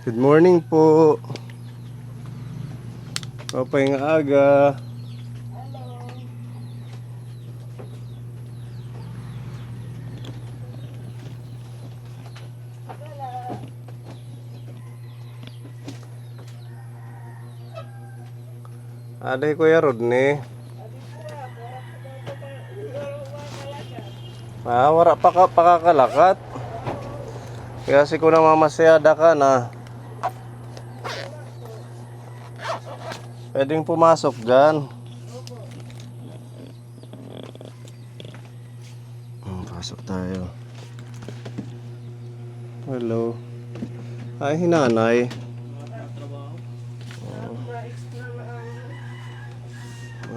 Good morning po. Papay nga aga. Aday Kuya Rodney. Wala pa pakakalakat. Kaya si ko na mamasyada ka na. Pwedeng pumasok dyan. Pasok tayo. Hello. Ay, hinanay.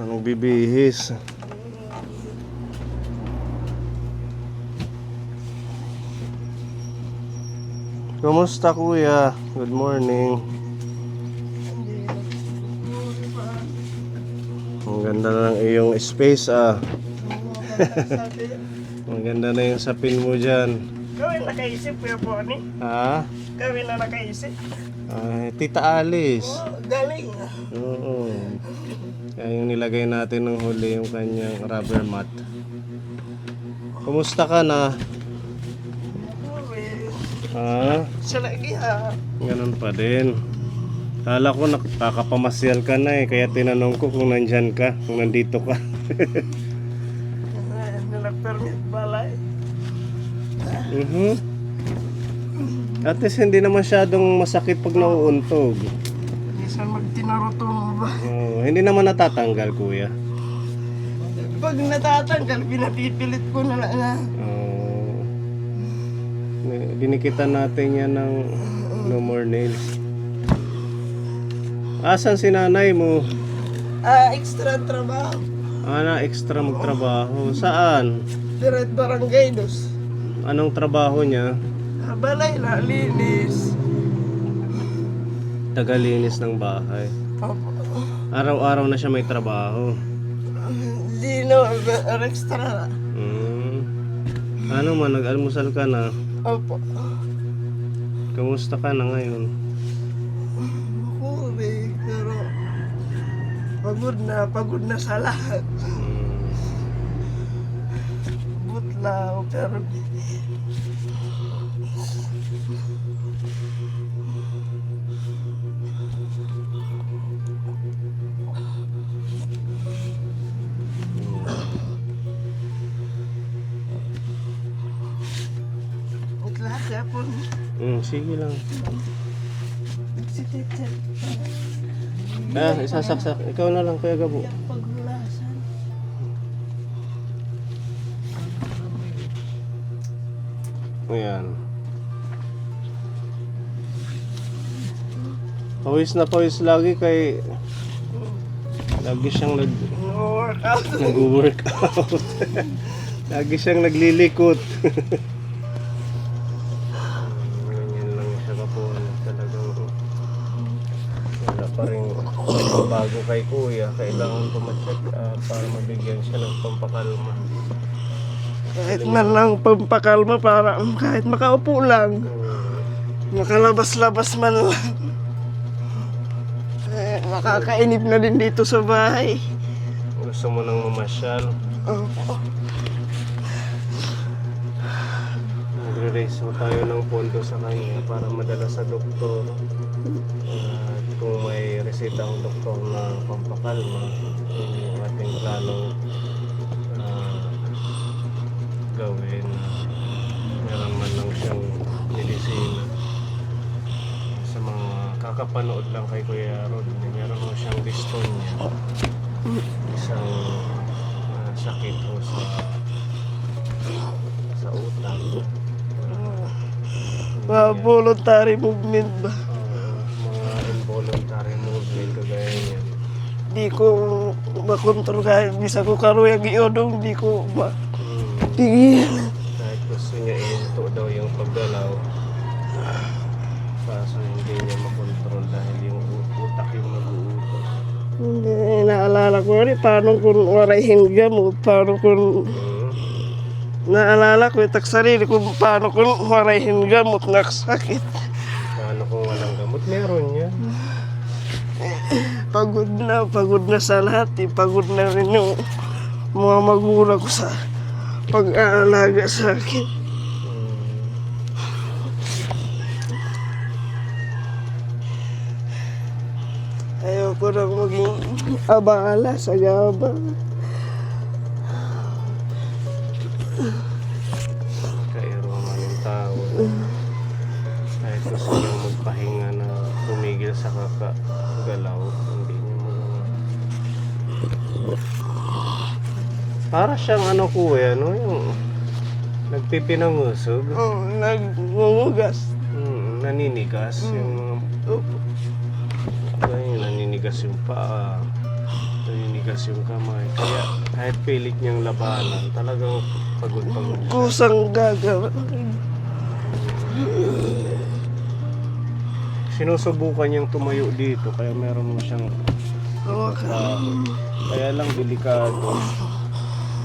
Anong bibihis? Kumusta kuya? Good morning. Ang ganda na ng iyong space ah. Ang ganda na yung sapin mo dyan. Kawin na nakaisip kuya po ni. Ha? Kawin na nakaisip. Ay, Tita Alice. Oh, galing. Oo. Kaya yung nilagay natin ng huli yung kanyang rubber mat. Kumusta ka na? Ha? Siya lagi ha. Ganun pa din. Kala ko nakakapamasyal ka na eh. Kaya tinanong ko kung nandyan ka. Kung nandito ka. Nag-permit balay. At least hindi na masyadong masakit pag nauuntog. Minsan magtinarotong ba? Hindi naman natatanggal kuya. Pag natatanggal, pinapipilit ko na lang ha. Dinikitan natin yan ng no more nails. Asan si nanay mo? Extra trabaho. Extra magtrabaho. Saan? Direct barangay dos. Anong trabaho niya? Balay na, linis. Tagalinis ng bahay. Opo. Araw-araw na siya may trabaho. Di no, extra na. Ano man, nag-almusal ka na? Opo. Kamusta ka na ngayon? Huli, pero pagod na sa lahat. Butlaw, pero lahat ya po. Sige lang. Nagsititsit. Isasaksak. Ikaw na lang, Kuya Gabo. Paghulasan. Ayan. Pawis na pawis lagi kay lagi siyang Workout. nag-workout. Lagi siyang naglilikot. Ganyan lang siya po. Talagang wala pa rin bago kay kuya. Kailangan pumacheck para mabigyan siya ng pampakalma. Kahit man lang pampakalma para kahit makaupo lang. Makalabas-labas man lang. Makakainip na din dito sa bahay. Gusto mo nang mamasyal? Opo. Magre-raise mo tayo ng pondo sa kanya para madala sa doktor. At kung may reseta ang doktor na pampakalma, yung ating planong gawin, meron man lang siyang medisina. Sa mga kakapanood lang kay Kuya Rodney, meron mo siyang dystonia, isang sakit o sa utak. Voluntary movement ba? Mga involuntary movement kagaya niya. Di ko makontrol kahit bisa ko karuyang iodong, di ko matigil. Kahit gusto niya ihinto daw yung paggalaw, kaso hindi niya makontrol dahil yung utak yung nag-uutos. Naalala ko rin, paano kung warahin gamot, paano kung naalala ko itak sarili kung paano kung warahin gamot na sakit. Paano kung walang gamot? Ba't meron yan? Pagod na sa lahat eh. Pagod na rin yung mga magulang ko sa pag-aalaga sa akin. Ayoko na maging abala sa gabang. Kairo man yung tao. Kahit gusto niyang magpahinga na tumigil sa kakagalaw, hindi niya magawa. Para siyang ano kuya, no? Yung nagpipinangusog. Oh, nagmumugas. Naninigas. Yung mga Opo. ayun, naninigas yung paa. Naninigas yung kamay. Kaya kahit pilit niyang labanan, talagang pagod-pagod siya. Kusang gagawa. Sinusubukan niyang tumayo dito, kaya meron mo siyang kaya lang delikado.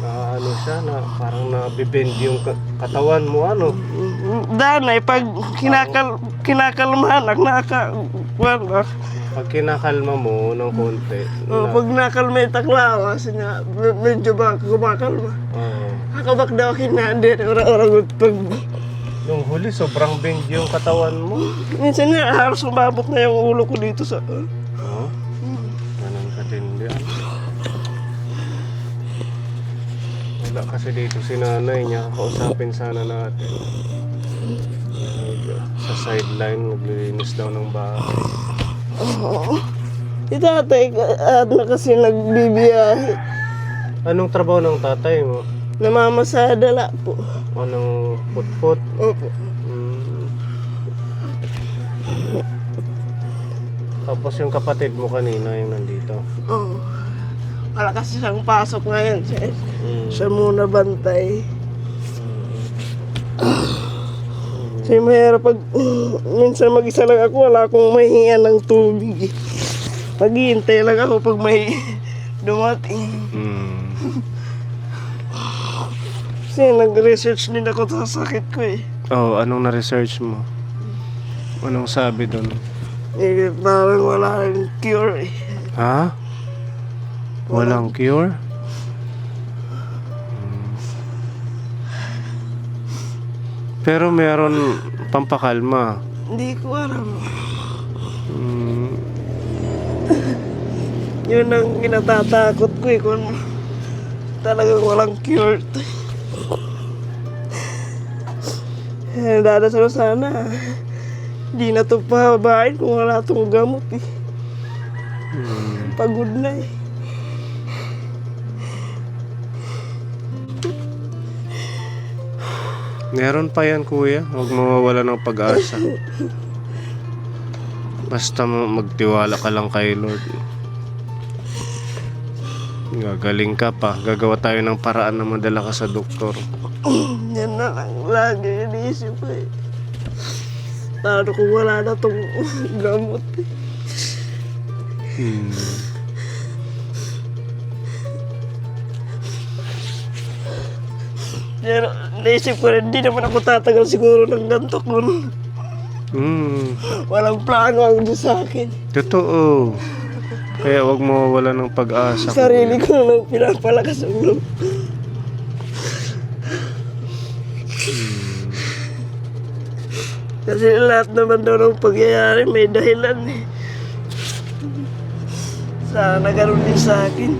Na ano siya, na parang nabibend yung katawan mo, ano. Danay, pag kinakalmahan, wala. Pag kinakalma mo ng konti, Pag nakalma yung taklawa, siya medyo ba kumakalma. Kakabak daw kinandir, orang-orang pag... nung huli, sobrang bend yung katawan mo. Minsan nga, halos umabot na yung ulo ko dito sa... Oh, ganun katindi. Wala kasi dito si nanay niya, kausapin sana natin. Sa sideline, naglilinis daw ng bahay. Oo. Si tatay, na kasi nagbibiyahe. Anong trabaho ng tatay mo? Namamasada po. Anong put-put? Opo. Tapos yung kapatid mo kanina yung nandito. Oo. Wala kasi siyang pasok ngayon. Siya muna bantay. Kasi mahirap pag minsan mag-isa lang ako, wala akong mahinga ng tubig. Maghihintay lang ako pag may dumating. Kasi nag-research din ako sa sakit ko eh. Oh, anong na-research mo? Anong sabi doon? Eh, parang wala rin cure eh. Ha? Walang cure? Pero meron pampakalma. Hindi ko alam. Mm. Yun ang kinatatakot ko eh, kung talagang walang cure to. Dadasal sana. Hindi na ito pahabain kung wala itong gamot eh. Pagod na eh. Meron pa yan kuya, huwag mawawala ng pag-asa. Basta magtiwala ka lang kay Lord. Gagaling ka pa, gagawa tayo ng paraan na madala ka sa doktor. Yan na lang lagi iniisip ko eh. Paano kung wala na itong gamot eh. Pero naisip ko rin, hindi naman ako tatagal siguro ng ganito kung walang plano ang Diyos sa akin. Totoo. Kaya huwag mawawala ng pag-asa. Sarili ko na lang pinapalakas ang loob. Kasi lahat naman daw ng pangyayari may dahilan eh. Sana ganun din sa akin.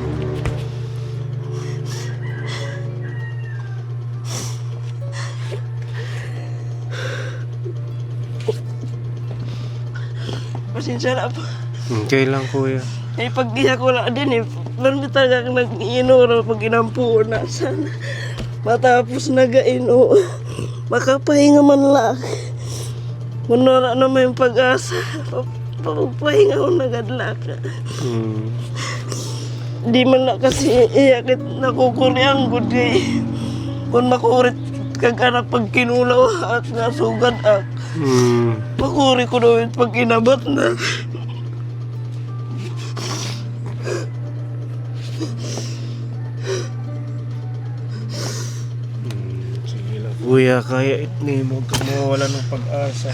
Pasensya na po. Okay lang kuya. Eh, pag-iyak ko lang din eh. Parang talaga nag-iinura pag inampuo na. Sana matapos nagain o makapahinga man lang. Kung wala naman yung pag-asa, papahinga ko nagadla ka. Di man na kasi iyakit nakukuriang good kay. Kung makurit kag anak pag kinulaw at nasugad ak. Makuri ko naman pag inabat na. Sige lang kuya, kaya itni mo, huwag kang mawawala ng pag-asa.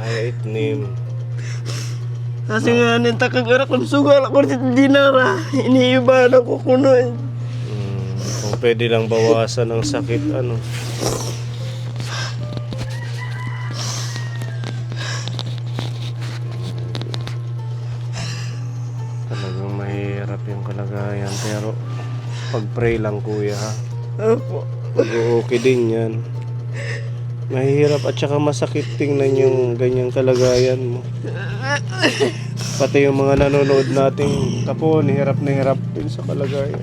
Kaya itnim. Kasi nga nita kagarak ng sugal ako dinara. Iniiba na ko kuno. Kung pwede lang bawasan ng sakit, ano. Talagang mahirap yung kalagayan. Pero pag-pray lang kuya ha. Opo. Mag-okay din yan. Mahirap at saka masakit tingnan yung ganyang kalagayan mo. Pati yung mga nanonood nating kapon, hirap na hirap din sa kalagayan.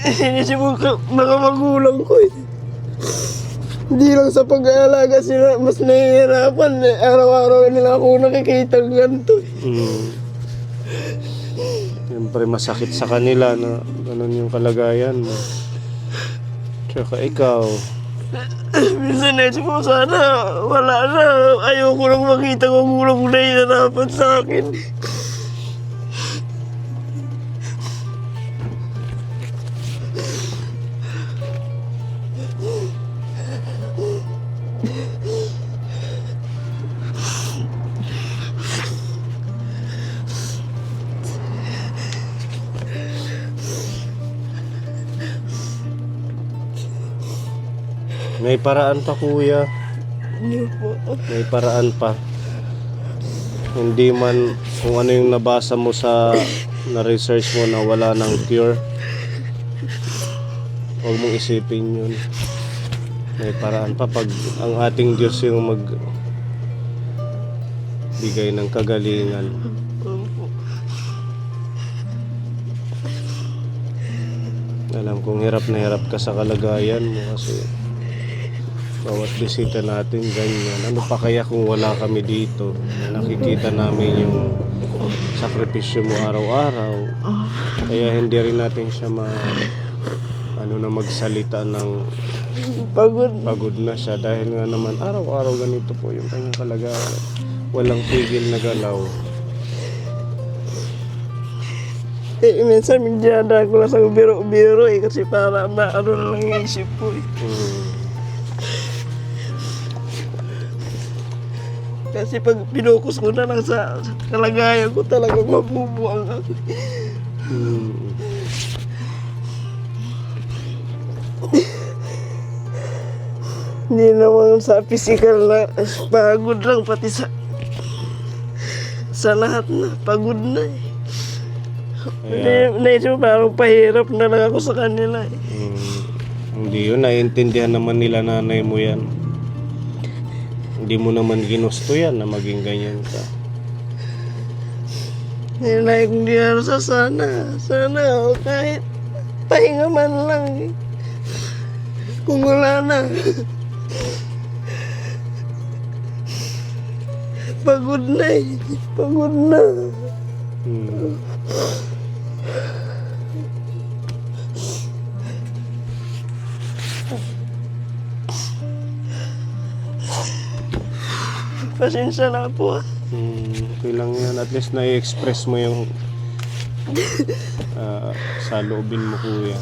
Sinisip ko mga magulang ko eh. Hindi lang sa pag-aalaga sila, mas nahihirapan eh. Araw-araw nila ako nakikita ng ganito eh. Siyempre masakit sa kanila na ganun yung kalagayan mo. Tsaka ikaw, Minsan naisip ko sana wala na. Ayoko lang makita ko magulang ko nahihirapan sa akin. may paraan pa kuya. Hindi po. May paraan pa. Hindi man kung ano yung nabasa mo sa na-research mo na wala ng cure. Huwag mong isipin yun. May paraan pa pag ang ating Diyos yung bigay ng kagalingan. Opo. Alam kong hirap na hirap ka sa kalagayan mo kasi bawat bisita natin ganyan. Ano pa kaya kung wala kami dito? Nakikita namin yung sakripisyo mo araw-araw. Kaya hindi rin natin siya magsalita ng pagod na siya dahil nga naman araw-araw ganito po yung kanyang kalagayan. Walang tigil na galaw. Eh, minsan minjada ko lang sa biro-biro eh kasi para maano na lang yung isip ko eh. Kasi pag pinukus ko na lang sa kalagayan ko talagang mabubuang ako. Hindi naman sa physical na pagod lang pati sa lahat na pagod na eh. Naisip mo parang pahirap na lang ako sa kanila eh. Hindi yun, naiintindihan naman nila nanay mo yan. Hindi mo naman ginusto yan na maging ganyan ka. Nilay kong dinarasa sana kahit pahinga man lang eh. Kung wala na. Pagod na eh, pagod na. Pasensya na po ah. Okay lang yan. At least na-express mo yung sa loobin mo kuya.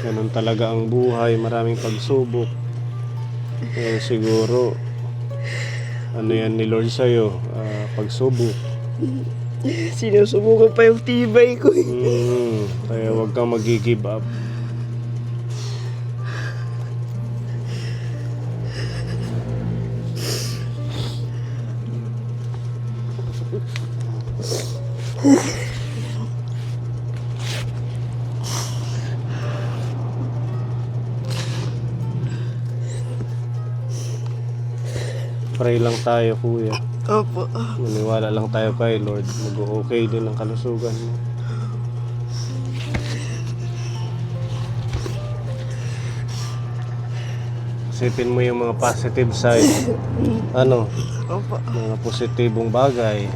Ganun talaga ang buhay. Maraming pagsubok. Kaya siguro ano yan ni Lord sa'yo? Pagsubok. Sinusubukan pa yung tibay ko eh. Kaya huwag kang mag-give up. Pray lang tayo kuya. Opo. Maniwala lang tayo kay Lord. Mag-okay din ang kalusugan mo. Isipin mo yung mga positive side. Ano? Opo. Mga positibong bagay.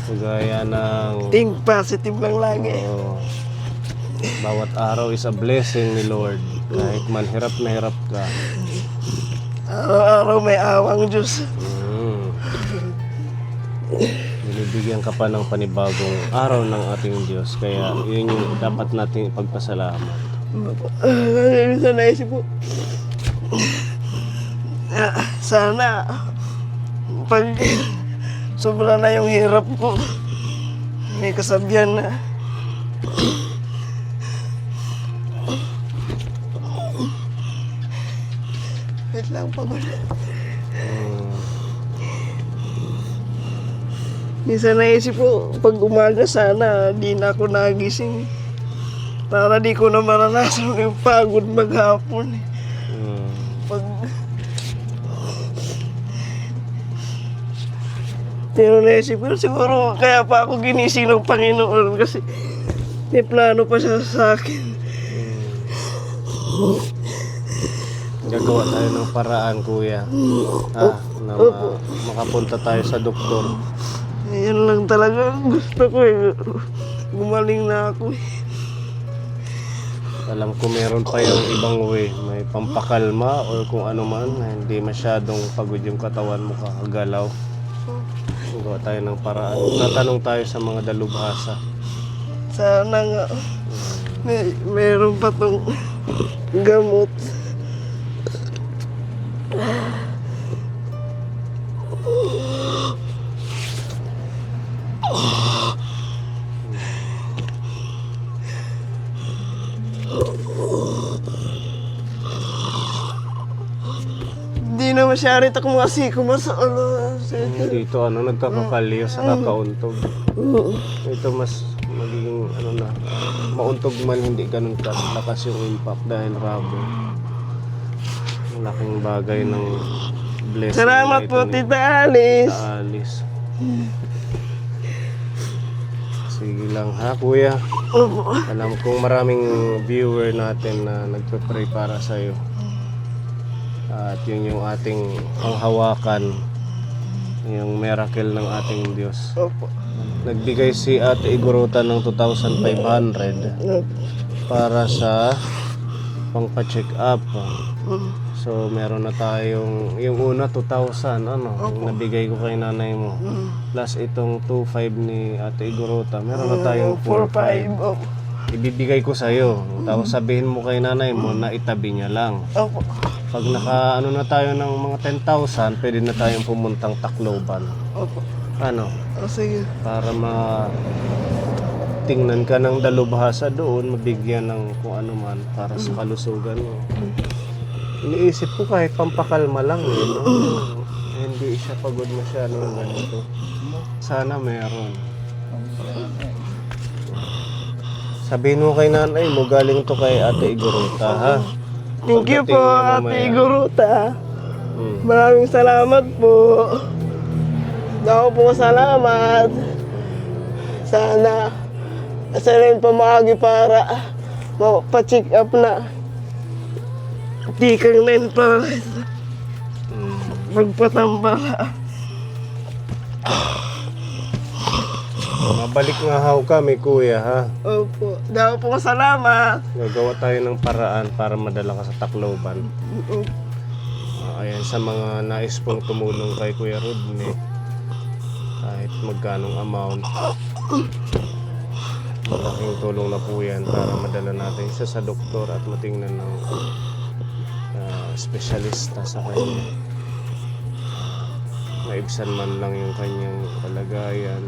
Kagaya ng Think positive lang lagi. bawat araw is a blessing ni Lord. Kahit man hirap na hirap ka. Araw-araw may awang Diyos. Binibigyan ka pa ng panibagong araw ng ating Diyos. Kaya yun yung dapat nating ipagpasalamat. Minsan naisip po, sana pag sobra na yung hirap ko, may kasabihan na. Wait lang, pagod. Minsan naisip ko, pag umaga sana, di na ako nagising. Para di ko na maranasan yung pagod maghapon. Pag... Pero naisip ko, siguro kaya pa ako ginising ng Panginoon kasi may plano pa siya sa akin. Gagawa tayo ng paraan, kuya. Na makapunta tayo sa doktor. Yan lang talaga ang gusto ko eh. Gumaling na ako eh. Alam ko meron pa yung ibang way. May pampakalma or kung ano man na hindi masyadong pagod yung katawan mo kakagalaw. Gagawa tayo ng paraan. Tatanong tayo sa mga dalubhasa. Sana nga. Meron pa tong gamot. Hindi na masyari ako kumas ano. Dito nagkakakalyo sa kakauntog. Ito mas magiging mauntog man, hindi ganun kalakas yung impact dahil rubber. Malaking bagay ng blessing. Salamat na ito po, ni Tita Alice. Tita Alice. Sige lang ha, kuya. Opo. Alam kong maraming viewer natin na nagpe-pray para sa'yo. At yun yung ating panghawakan, yung miracle ng ating Diyos. Opo. Nagbigay si Ate Igorota ng 2,500 para sa pangpa-check up. So meron na tayong, yung una 2,000 yung nabigay ko kay nanay mo. Plus itong 2,500 ni Ate Igorota, meron na tayong 4,500. 4-5. Opo. Ibibigay ko sa'yo. Tapos sabihin mo kay nanay mo na itabi niya lang. Opo. Pag na tayo ng mga 10,000, pwede na tayong pumuntang Tacloban. Opo. Sige. Para tingnan ka ng dalubhasa doon, mabigyan ng kung ano man para sa kalusugan mo. Iniisip ko kahit pampakalma lang hindi siya pagod masyado ng ganito. Sana meron. Sabihin mo kay nanay mo, galing to kay Ate Igorota, ha? Thank you po, Pagdating niya Ate mamaya. Igorota. Maraming salamat po. Ako po salamat. Sana rin pamagi para pa-check up na. Di kang rin para magpatambala. Mabalik nga haw kami, kuya, ha? Opo. Ako po salamat. Gagawa tayo ng paraan para madala ka sa Tacloban. Ayan, sa mga nais pong tumulong kay Kuya Rodney, kahit magkanong amount, malaking tulong na po yan para madala natin siya sa doktor at matingnan ng espesyalista sa kanya. Maibsan man lang yung kanyang kalagayan,